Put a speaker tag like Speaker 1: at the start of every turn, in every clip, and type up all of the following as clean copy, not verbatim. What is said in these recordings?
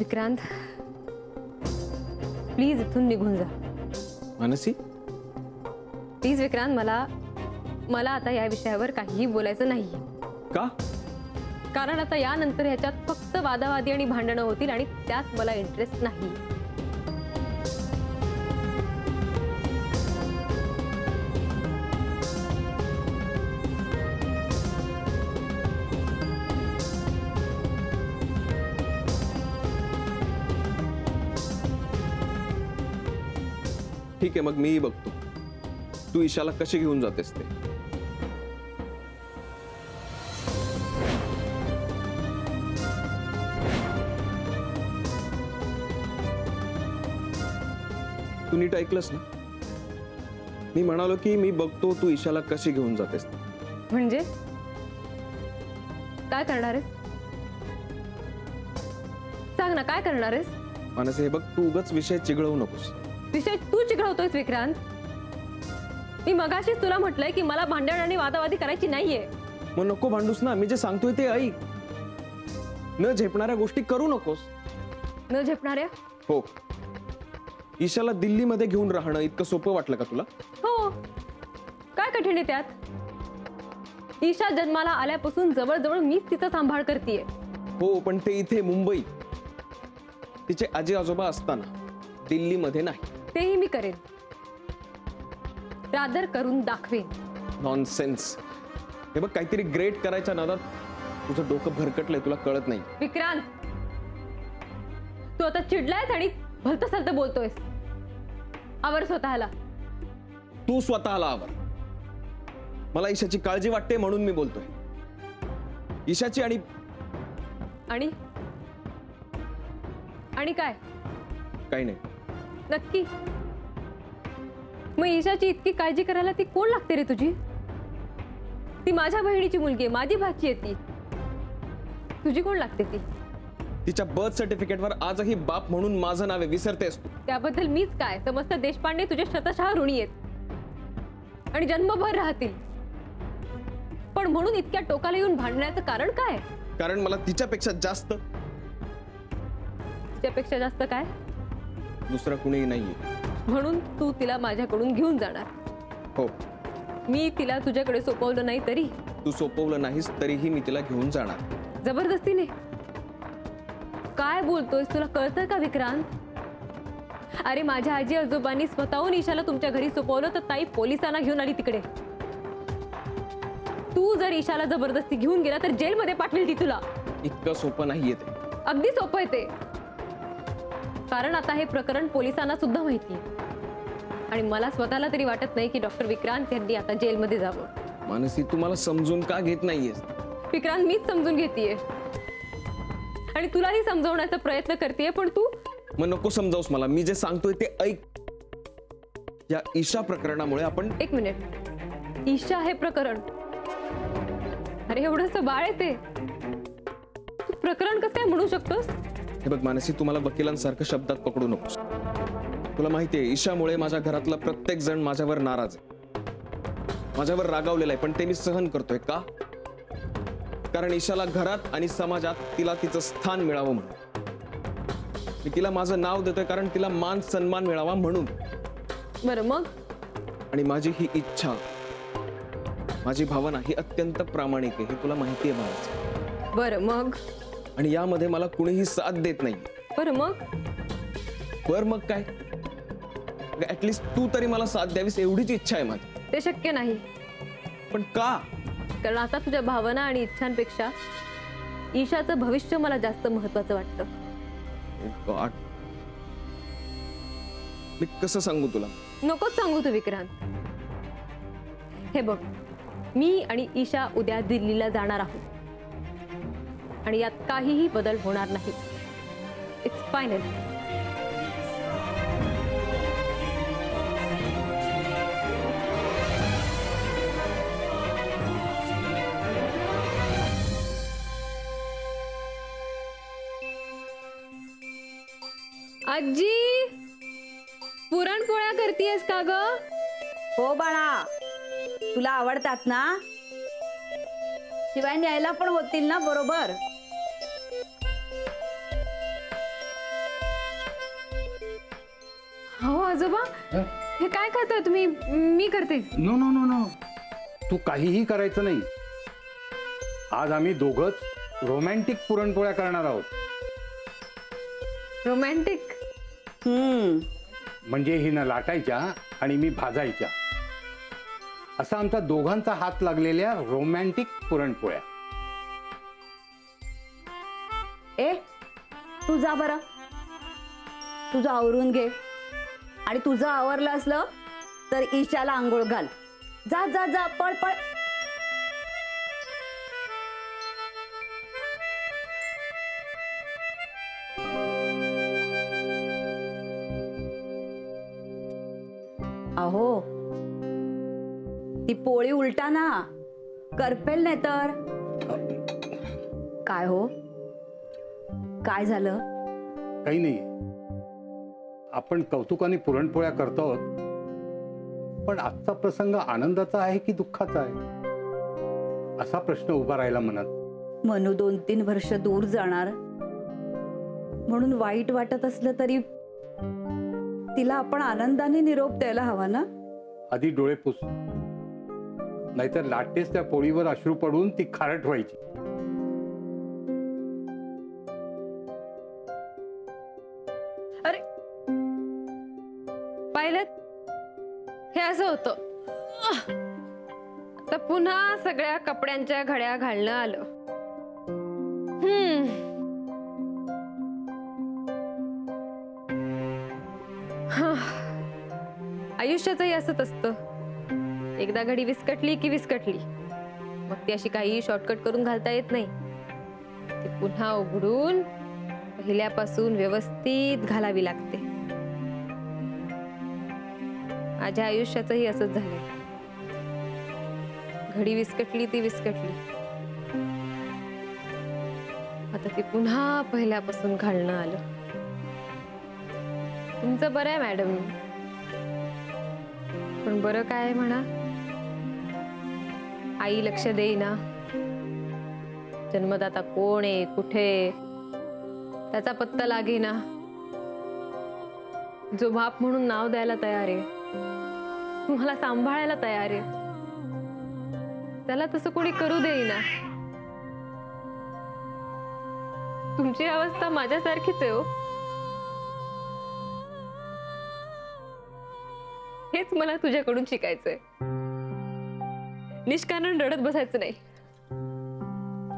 Speaker 1: Vikrant, please इथून निघून जा.
Speaker 2: मानसी,
Speaker 1: प्लीज विक्रांत, मला आता या विषयावर काहीही बोलायचं नाहीये.
Speaker 2: का?
Speaker 1: कारण आता यानंतर ह्याच्यात फक्त वादावादी आणि भांडणं होतील आणि त्यात मला इंटरेस्ट नाही.
Speaker 2: ठीक आहे, मग मीही बघतो तू ईशाला कशी घेऊन जातेस ते. तू नीट ऐकलंस ना? मी म्हणालो की मी बघतो तू ईशाला कशी घेऊन जातेस.
Speaker 1: म्हणजे काय करणार आहेस? सांग ना, काय करणार आहेस?
Speaker 2: मानसी, हे बघ, तू उगाच विषय चिघळवू नकोस.
Speaker 1: विषय तू चिघळवतोयस विक्रांत. मी मगाशीच तुला म्हटलंय की मला भांडण आणि वादावादी करायची नाहीये.
Speaker 2: मग नको भांडूस ना. मी जे सांगतोय ते ऐक. न झेपणाऱ्या गोष्टी करू नकोस.
Speaker 1: न झेपणाऱ्या?
Speaker 2: हो. ईशाला दिल्लीमध्ये घेऊन राहणं इतकं सोपं वाटलं का तुला?
Speaker 1: हो. काय कठीण आहे त्यात? ईशा जन्माला आल्यापासून जवळजवळ मीच तिचा सांभाळ करतेय.
Speaker 2: हो, पण ते इथे मुंबई तिचे आजी आजोबा असताना, दिल्लीमध्ये नाही.
Speaker 1: तेही मी करेन. रादर करून दाखवेन.
Speaker 2: नॉनसेन्स. हे बघ, काहीतरी ग्रेट करायच्या नादात तुझं डोकं भरकटलंय, तुला कळत नाही.
Speaker 1: विक्रांत, तू आता चिडलायस आणि भलतं सलतं बोलतोयस. आवर स्वतःला.
Speaker 2: तू स्वतःला आवर. मला ईशाची काळजी वाटते म्हणून मी बोलतोय. ईशाची आणि
Speaker 1: आणि आणि काय?
Speaker 2: काही नाही.
Speaker 1: नक्की? मग ईशाची इतकी काळजी करायला ती कोण लागते रे तुझी? ती माझ्या बहिणीची मुलगी आहे, माझी भाची आहे ती. तुझी कोण लागते ती?
Speaker 2: तिच्या बर्थ सर्टिफिकेटवर आजही बाप म्हणून माझं नाव आहे, विसरतेस तू?
Speaker 1: त्याबद्दल मीच काय, समस्त देशपांडे तुझे शतशः ऋणी आहेत आणि जन्मभर राहतील. पण म्हणून इतक्या टोकाला येऊन भांडण्याचं कारण काय?
Speaker 2: कारण मला तिच्यापेक्षा जास्त
Speaker 1: काय?
Speaker 2: दुसरा कुणीही नाहीये.
Speaker 1: म्हणून तू तिला माझ्याकडून घेऊन जाणार?
Speaker 2: हो.
Speaker 1: मी तिला तुझ्याकडे सोपवलं नाही तरी?
Speaker 2: तू सोपवलं नाहीस तरीही मी तिला घेऊन जाणार.
Speaker 1: जबरदस्तीने? काय बोलतोयस, तुला कळतं का विक्रांत? अरे, माझ्या आजी आजोबांनी स्वतःहून ईशाला तुमच्या घरी सोपवलं तर ताई पोलिसांना घेऊन आली तिकडे. तू जर ईशाला जबरदस्ती घेऊन गेला तर जेलमध्ये पाठवेल ती तुला.
Speaker 2: इतकं सोपं नाहीये ते.
Speaker 1: अगदी सोपं आहे ते. कारण आता हे प्रकरण पोलिसांना सुद्धा माहिती आहे आणि मला स्वतःला तरी वाटत नाही की डॉक्टर विक्रांत यांनी आता जेलमध्ये जावं.
Speaker 2: मानसी, तू मला समजून का घेत नाहीयेस?
Speaker 1: विक्रांत, मीच समजून घेतेय आणि तुलाही समजवण्याचा प्रयत्न करतेय, पण तू.
Speaker 2: मग नको समजावूस मला. मी जे सांगतोय ते ऐक. या ईशा प्रकरणामुळे आपण.
Speaker 1: एक मिनिट. ईशा हे प्रकरण? अरे, एवढंसं बाळ आहे ते. तू प्रकरण कसं काय म्हणू शकतोस?
Speaker 2: हे बघ मानसी, तू मला वकिलांसारखं शब्दात पकडू नकोस. तुला माहितीये, ईशामुळे माझ्या घरातला प्रत्येक जण माझ्यावर नाराज आहे, माझ्यावर रागावलेला आहे. पण ते मी सहन करतोय. का? कारण ईशाला घरात आणि समाजात तिला तिचं स्थान मिळावं म्हणून. मी तिला माझं नाव देतोय कारण तिला मान सन्मान मिळावा म्हणून.
Speaker 1: बरं, मग?
Speaker 2: आणि माझी ही इच्छा, माझी भावना ही अत्यंत प्रामाणिक आहे, हे तुला माहिती आहे मला.
Speaker 1: बरं, मग?
Speaker 2: आणि यामध्ये मला कुणीही साथ देत नाही.
Speaker 1: बरं, मग?
Speaker 2: मग काय? ऍटलीस्ट तू तरी मला साथ द्यावीस एवढीच इच्छा आहे माझी.
Speaker 1: ते शक्य नाही. पण
Speaker 2: का?
Speaker 1: कारण आता तुझ्या भावना आणि इच्छांपेक्षा ईशाचं भविष्य मला जास्त महत्वाचं वाटतं.
Speaker 2: मी कसं सांगू तुला?
Speaker 1: नकोच सांगू तू विक्रांत. हे बघ, मी आणि ईशा उद्या दिल्लीला जाणार आहोत आणि यात काहीही बदल होणार नाही. It's final. आजी, पुरणपोळ्या करतेयस का ग?
Speaker 3: हो बाळा, तुला आवडतात ना? शिवाय न्यायला पण होतील ना बरोबर?
Speaker 1: आजोबा
Speaker 4: हं?
Speaker 1: हे काय करताय तुम्ही? मी करते.
Speaker 4: नो नो नो नो, तू काहीही करायचं नाही. आज आम्ही दोघंच रोमॅन्टिक पुरणपोळ्या करणार आहोत.
Speaker 1: रोमॅन्टिक?
Speaker 4: म्हणजे हिनं लाटायच्या आणि मी भाजायच्या, असा आमचा दोघांचा हात लागलेल्या रोमॅन्टिक पुरणपोळ्या.
Speaker 3: ए तू जा बरं, तुझं आवरून घे आणि तुझं आवरलं असलं तर ईशाला आंघोळ घाल. जा जा जा, पळ पळ. अहो ती पोळी उलटा ना, करपेल नाही तर. काय हो, काय झालं?
Speaker 4: काही नाही, आपण कौतुकाने पुरणपोळ्या करतो आहोत, पण आजचा प्रसंग आनंदाचा आहे की दुःखाचा आहे, असा प्रश्न उभा राहिला मनात.
Speaker 3: मनू 2-3 वर्ष दूर जाणार म्हणून वाईट वाटत असलं तरी तिला आपण आनंदाने निरोप द्यायला हवा ना.
Speaker 4: आधी डोळे पुस, नाहीतर लाटेस त्या पोळीवर अश्रू पडून ती खारट व्हायची.
Speaker 1: अरे पाहिलं, हे असं होतं. आता पुन्हा सगळ्या कपड्यांच्या घड्या घालणं आलं. आयुष्याचंही असंच असतं. एकदा घडी विस्कटली की विस्कटली, मग ती अशी काही शॉर्टकट करून घालता येत नाही. ती पुन्हा उघडून पहिल्यापासून व्यवस्थित घालावी लागते. माझ्या आयुष्याचंही असंच झालं. घडी विस्कटली ती विस्कटली, आता ती पुन्हा पहिल्यापासून घालणं आलं. तुमचं बरं आहे मॅडम, पण बरं काय म्हणा, आई लक्ष देईना. जन्मदाता कोण आहे, कुठे, त्याचा पत्ता लागेना. जो बाप म्हणून नाव द्यायला तयार आहे, तुम्हाला सांभाळायला तयार आहे, त्याला तसं कोणी करू देईना. तुमची अवस्था माझ्यासारखीच आहे हो. हेच मला तुझ्याकडून शिकायचंय. निष्कारण रडत बसायचं नाही,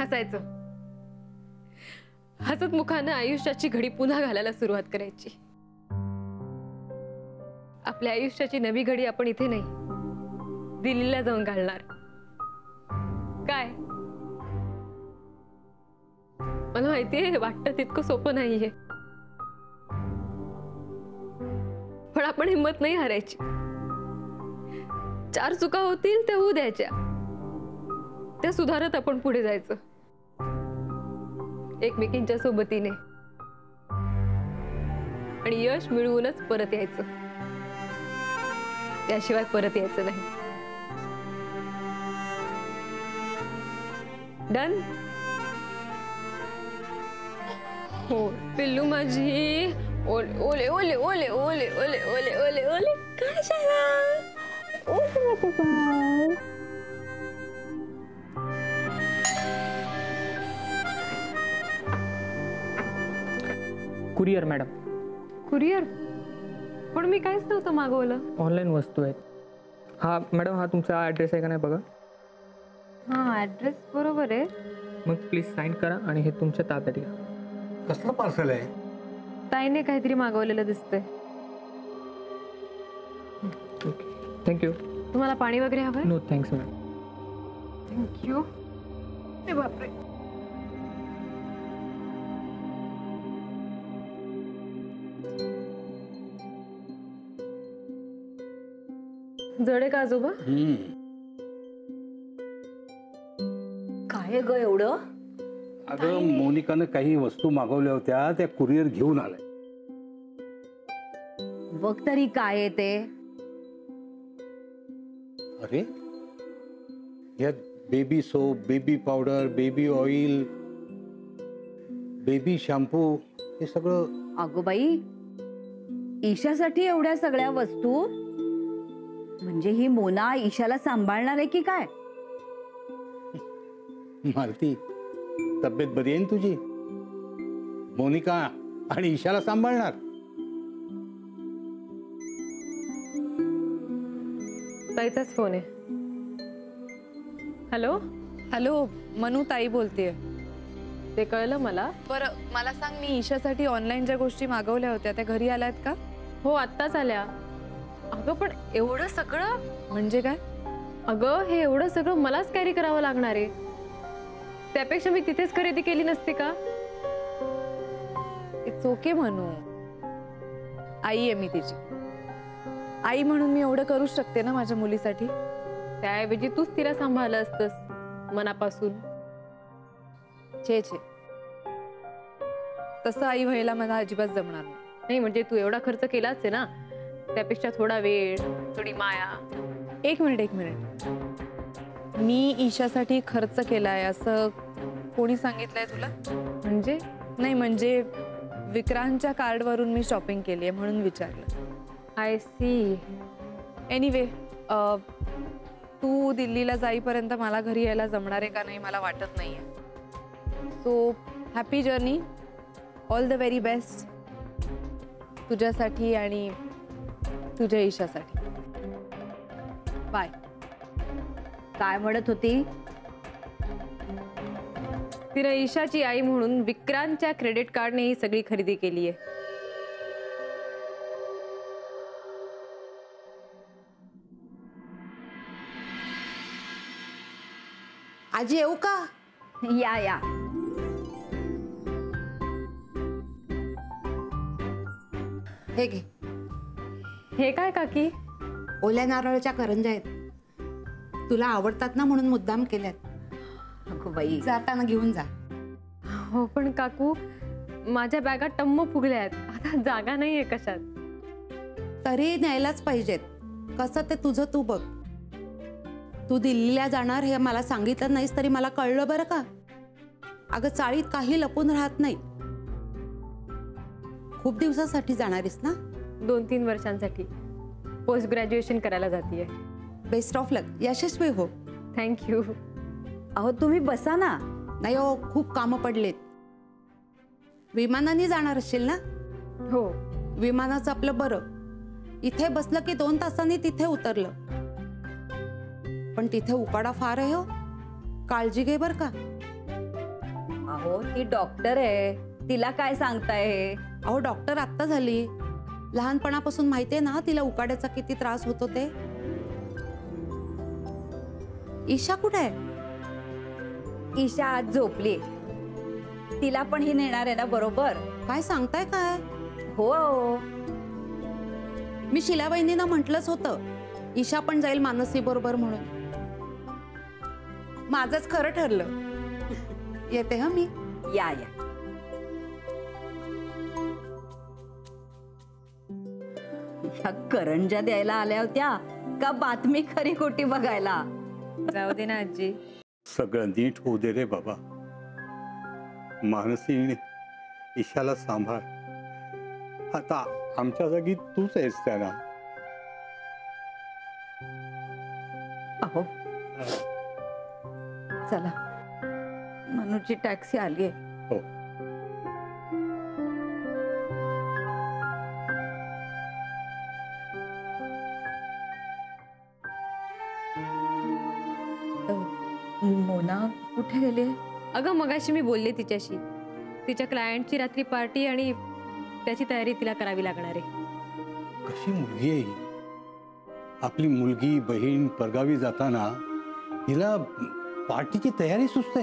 Speaker 1: हसायचं. हसत मुखानं आयुष्याची घडी पुन्हा घालायला सुरुवात करायची. आपल्या आयुष्याची नवी घडी आपण इथे नाही, दिल्लीला जाऊन घालणार. काय मला माहितीये, वाटतं तितकं सोपं नाहीये, पण आपण हिंमत नाही हारायची. 4 चुका होतील त्या होऊ द्यायच्या, त्या सुधारत आपण पुढे जायचं एकमेकींच्या सोबतीने, आणि यश मिळवूनच परत यायचं. त्याशिवाय परत यायचं नाही. डन? हो पिल्लू माझी. ओले ओले ओले ओले ओले ओले ओले ओले ओले, काय झालं?
Speaker 5: Courier madam.
Speaker 1: कुरिअर? पण मी काहीच नव्हतं मागवलं.
Speaker 5: ऑनलाईन वस्तू आहेत. हा मॅडम, हा तुमचा ॲड्रेस आहे का नाही बघा.
Speaker 1: हा ॲड्रेस बरोबर आहे.
Speaker 5: मग प्लीज साईन करा आणि हे तुमच्या ताब्यात घ्या.
Speaker 4: कसलं पार्सल आहे?
Speaker 1: ताईने काहीतरी मागवलेलं दिसतंय.
Speaker 5: Okay, thank you.
Speaker 1: तुम्हाला पाणी वगैरे हवंय?
Speaker 5: No thanks ma'am.
Speaker 1: थँक्यू. ए बापरे. जड आहे का आजोबा?
Speaker 3: काय ग एवढं?
Speaker 4: अगं मोनिकानं काही वस्तू मागवल्या होत्या, त्या कुरिअर घेऊन आलाय.
Speaker 3: बघ तरी काय आहे ते.
Speaker 4: अरे यात baby soap, baby powder, baby oil, baby shampoo, हे सगळं.
Speaker 3: अगो बाई, ईशासाठी एवढ्या सगळ्या वस्तू? म्हणजे ही मोना ईशाला सांभाळणार आहे की काय?
Speaker 4: मालती, तब्येत बरी आहे ना तुझी? मोनिका आणि ईशाला सांभाळणार?
Speaker 1: ताईचाच फोन आहे. हॅलो.
Speaker 6: हॅलो, मनू ताई बोलतेय.
Speaker 1: ते कळलं मला.
Speaker 6: बरं मला सांग, मी ईशासाठी ऑनलाईन ज्या गोष्टी मागवल्या होत्या त्या घरी आल्यात का?
Speaker 1: हो, आत्ताच आल्या. अगं पण एवढं सगळं
Speaker 6: म्हणजे काय?
Speaker 1: अगं हे एवढं सगळं मलाच कॅरी करावं लागणार आहे. त्यापेक्षा मी तिथेच खरेदी केली नसती का?
Speaker 6: इट्स ओके मनू, आई आहे मी तिची. आई म्हणून मी एवढं करू शकते ना माझ्या मुलीसाठी.
Speaker 1: त्याऐवजी तूच तिला सांभाळलं असतंस मनापासून.
Speaker 6: छे छे, तसं आई व्हायला मला अजिबात जमणार नाही.
Speaker 1: नाही म्हणजे तू एवढा खर्च केलाच आहे ना, त्यापेक्षा थोडा वेळ, थोडी माया.
Speaker 6: एक मिनिट, मी ईशासाठी खर्च केलाय असं कोणी सांगितलंय तुला?
Speaker 1: म्हणजे
Speaker 6: नाही म्हणजे विक्रांतच्या कार्डवरून मी शॉपिंग केली आहे म्हणून विचारलं.
Speaker 1: I C.
Speaker 6: एनिवे, तू दिल्लीला जाईपर्यंत मला घरी यायला जमणार आहे का नाही मला वाटत नाहीये. So happy journey, all the very best तुझ्यासाठी आणि तुझ्या ईशासाठी. बाय.
Speaker 3: काय म्हणत होती?
Speaker 1: तिने ईशाची आई म्हणून विक्रांतच्या क्रेडिट कार्डने ही सगळी खरेदी केली आहे.
Speaker 7: आजी येऊ का?
Speaker 3: या या.
Speaker 7: हे घे,
Speaker 1: हे काय काकी?
Speaker 7: ओल्या नारळाच्या करंज्या आहेत. तुला आवडतात ना म्हणून मुद्दाम केल्यात.
Speaker 3: अगं बाई,
Speaker 7: जाताना घेऊन जा.
Speaker 1: हो पण काकू, माझ्या बॅगा टम्म फुगल्या आहेत. आता जागा नाहीये कशात.
Speaker 7: तरी न्यायलाच पाहिजेत. कसं ते तुझं तू बघ. तू दिल्लीला जाणार हे मला सांगितलं नाहीस तरी मला कळलं बरं का. अगं चाळीत काही लपून राहत नाही. खूप दिवसासाठी जाणारीस ना?
Speaker 1: 2-3 वर्षांसाठी पोस्ट ग्रॅज्युएशन करायला जातीये.
Speaker 7: बेस्ट ऑफ लक, यशस्वी हो.
Speaker 1: थँक्यू.
Speaker 3: अहो तुम्ही बसा ना.
Speaker 7: नाही हो, खूप कामं पडलेत. विमानाने जाणार असशील ना?
Speaker 1: हो.
Speaker 7: विमानाचं आपलं बरं. इथे बसलं की 2 तासांनी तिथे उतरलं. पण तिथे उकाडा फार आहे हो. काळजी घे बर का.
Speaker 3: अहो ती डॉक्टर आहे, तिला काय सांगताय हे?
Speaker 7: अहो डॉक्टर आत्ता झाली. लहानपणापासून माहितीये ना तिला उकाड्याचा किती त्रास होतो ते. ईशा कुठे आहे?
Speaker 3: ईशा आज झोपली. तिला पण ही नेणार आहे ना बरोबर?
Speaker 7: काय सांगताय काय?
Speaker 3: हो.
Speaker 7: मी शिलाबाईंना म्हटलंच होतं ईशा पण जाईल मानसी बरोबर म्हणून. माझंच खरं ठरलं. येते हा मी.
Speaker 3: या या. ह्या करंज्या द्यायला आल्या होत्या का बातमी खरी खोटी बघायला?
Speaker 1: जाऊ दे ना आजी.
Speaker 4: सगळं नीट होऊ दे रे बाबा. मानसी ईशाला सांभाळ. आता आमच्या जागी तूच आहेस त्याला.
Speaker 3: अहो चला, मनूची टॅक्सी आली आहे.
Speaker 4: हो.
Speaker 3: मोना कुठे गेली?
Speaker 1: अगं मगाशी मी बोलले तिच्याशी. तिच्या क्लायंटची रात्री पार्टी आणि त्याची तयारी तिला करावी लागणार आहे.
Speaker 4: कशी मुलगी आहे ही? आपली मुलगी बहीण परगावी जाताना हिला पार्टीची तयारी सुचते.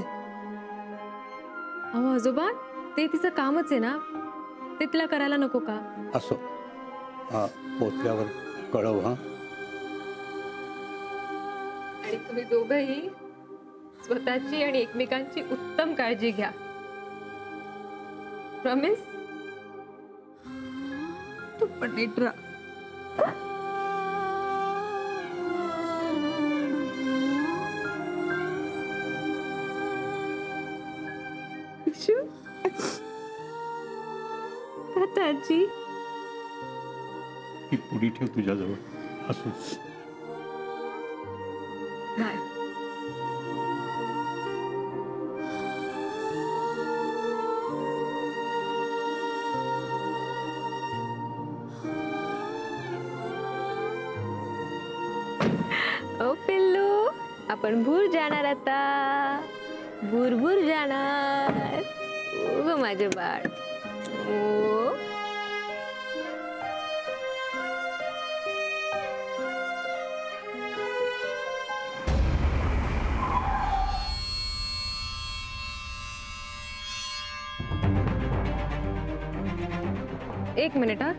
Speaker 1: अहो आजोबा, ते तिचं कामच आहे ना, ते तिला करायला नको का?
Speaker 4: असो, पोचल्यावर कळव. हा.
Speaker 1: आणि तुम्ही दोघंही स्वतःची आणि एकमेकांची उत्तम काळजी घ्या. प्रॉमिस?
Speaker 3: तू पण नीट राहा.
Speaker 1: आजी.
Speaker 4: ही पुडी ठेव तुझ्याजवळ असू.
Speaker 1: बाय. ओ पिल्लू, आपण भूर जाणार आता. भूर भूर जाणार. ओ ग माझे बाळ. ओ. एक मिनिट हा.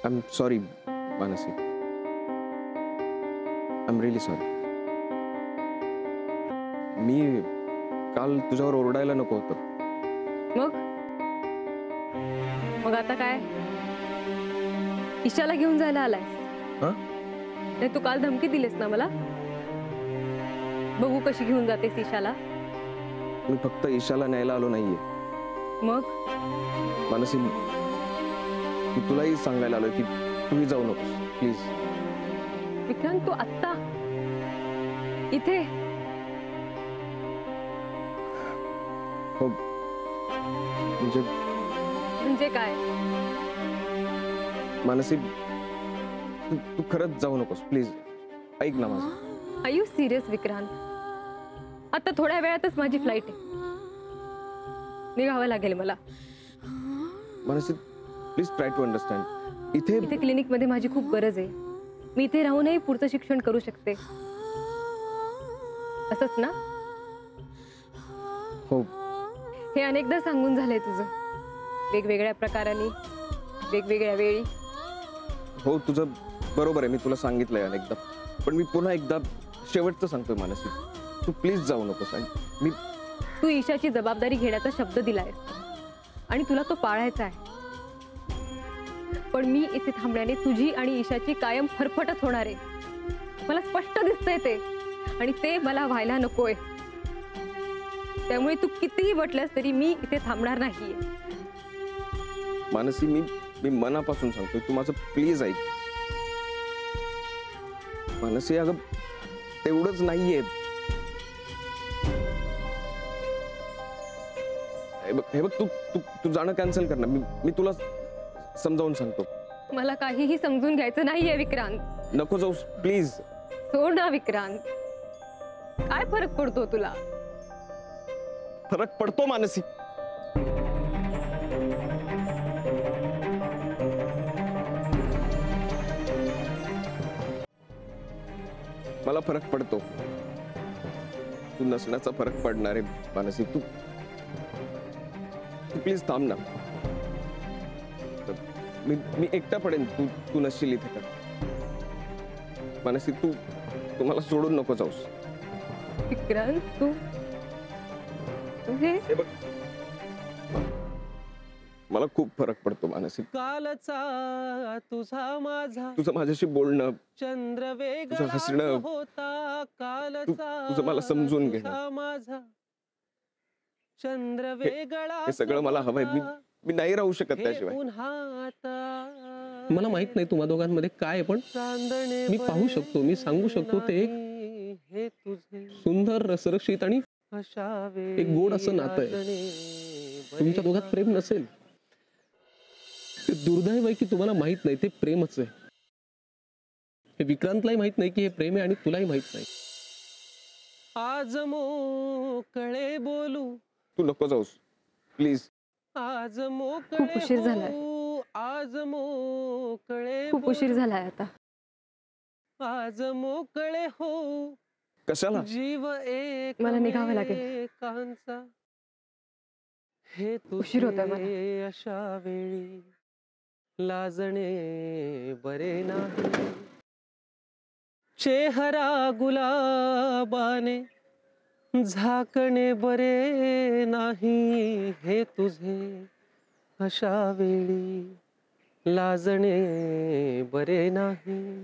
Speaker 2: I'm sorry, Manasi. I'm really sorry. मी काल तुझ्यावर ओरडायला नको होतं.
Speaker 1: मग आता काय? ईशाला घेऊन जायला आलाय?
Speaker 2: हा?
Speaker 1: नाही, तू काल धमकी दिलीस ना मला. बघू कशी घेऊन जातेस ईशाला.
Speaker 2: मी फक्त ईशाला न्यायला आलो नाहीये.
Speaker 1: मग
Speaker 2: मानसी, मी तुलाही सांगायला आलोय की तूही जाऊ नकोस प्लीज.
Speaker 1: विक्रांत, तू आत्ता इथे?
Speaker 2: हो,
Speaker 1: म्हणजे काय?
Speaker 2: मानसी, तू खरंच जाऊ नकोस प्लीज. ऐक ना माझं.
Speaker 1: Are you serious Vikrant? आता थोड्या वेळातच माझी फ्लाईट आहे. निघावं लागेल मला.
Speaker 2: Mansi, please try to understand.
Speaker 1: इथे क्लिनिक मध्ये माझी खूप गरज आहे. मी इथे राहूनही पुढचं शिक्षण करू शकते. असंच ना?
Speaker 2: हो.
Speaker 1: हे अनेकदा सांगून झालंय तुझं. वेगवेगळ्या प्रकाराने, वेगवेगळ्या वेळी.
Speaker 2: हो, तुझं बरोबर आहे. मी तुला सांगितलंय अनेकदा. पण मी पुन्हा एकदा शेवटचं सांगतोय मानसी, तू प्लीज जाऊ नकोस. मी
Speaker 1: तू ईशाची जबाबदारी घेण्याचा शब्द दिलाय आणि तुला तो पाळायचा आहे. पण मी इथे थांबण्याने तुझी आणि ईशाची कायम फरफटच होणार आहे. मला स्पष्ट दिसतंय ते, आणि ते मला व्हायला नकोय. त्यामुळे तू कितीही म्हटलंस तरी मी इथे थांबणार नाहीये.
Speaker 2: मानसी, मी मनापासून सांगतोय, तू माझं प्लीज ऐक. मानसी, अगं तेवढंच नाहीये. हे बघ, तू जाणं कॅन्सल कर ना. मी तुला समजावून सांगतो.
Speaker 1: मला काहीही समजून घ्यायचं नाहीये विक्रांत.
Speaker 2: नको जाऊस प्लीज.
Speaker 1: सोड ना विक्रांत. काय फरक पडतो तुला?
Speaker 2: फरक पडतो मानसी. मला फरक पडतो. तू नसण्याचा फरक पडणार आहे मानसी. तू प्लीज थांब ना. मी एकटा पडेन तू नसशील इथे का. मानसी, तू मला सोडून नको जाऊस.
Speaker 1: विक्रांत, तू हे
Speaker 2: बघ, मला खूप फरक पडतो मानसी.
Speaker 8: कालचा तुझा माझा
Speaker 2: तुझं माझ्याशी बोलणं,
Speaker 8: चंद्र
Speaker 2: तुझं हसणं,
Speaker 8: होता कालचा
Speaker 2: तुझं मला समजून घेणं,
Speaker 8: माझा चंद्र वेगळा
Speaker 2: हे सगळं मला हवंय. मी नाही राहू शकत त्याशिवाय.
Speaker 8: मला माहित नाही तुम्हा दोघांमध्ये काय, पण मी पाहू शकतो, मी सांगू शकतो. ते एक सुंदर, रसरशीत आणि एक गोड असं नातं आहे. तुमच्या दोघात प्रेम नसेल, ते दुर्दैव आहे की तुम्हाला माहित नाही ते प्रेमच आहे. हे विक्रांतलाही माहित नाही की हे प्रेम आहे, आणि तुलाही माहित नाही. आज मोकळे बोलू.
Speaker 2: तू नको जाऊस प्लीज.
Speaker 8: आज मोकळे
Speaker 1: खूप उशीर झालाय.
Speaker 8: आज मोकळे
Speaker 1: खूप उशीर झालाय आता.
Speaker 8: आज मोकळे हो.
Speaker 2: कशाला?
Speaker 8: जीव एक
Speaker 1: मला निघावं लागेल.
Speaker 8: एकांचा. हे
Speaker 6: उशीर होतोय मला.
Speaker 8: तुझे अशा वेळी लाजणे बरे नाही. चेहरा गुलाबाने झाकणे बरे नाही. हे तुझे अशा वेळी लाजणे बरे नाही.